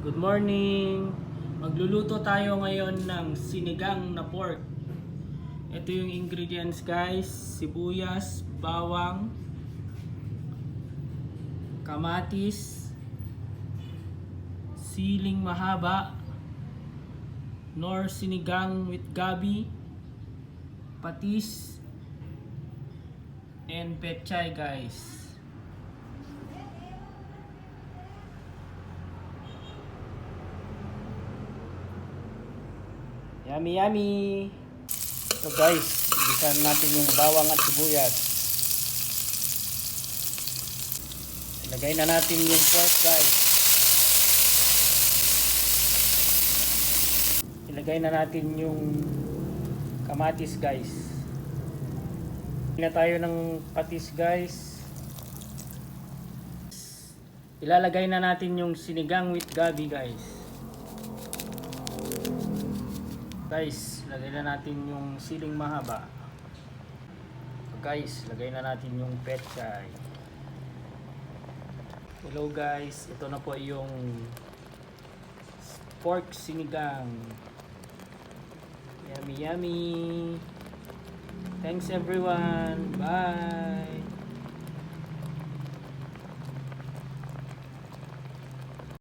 Good morning! Magluluto tayo ngayon ng sinigang na pork. Ito yung ingredients guys: sibuyas, bawang, kamatis, siling mahaba, nor sinigang with gabi, patis, and pechay guys. Yummy yummy! So guys, ibisan natin yung bawang at sibuyas. Ilagay na natin yung pork guys. Ilagay na natin yung kamatis guys. Ilagay na tayo ng patis guys. Ilalagay na natin yung sinigang with gabi guys. Guys, lagay na natin yung siling mahaba. So guys, lagay na natin yung pechay. Hello guys, ito na po yung pork sinigang. Yummy yummy. Thanks everyone. Bye.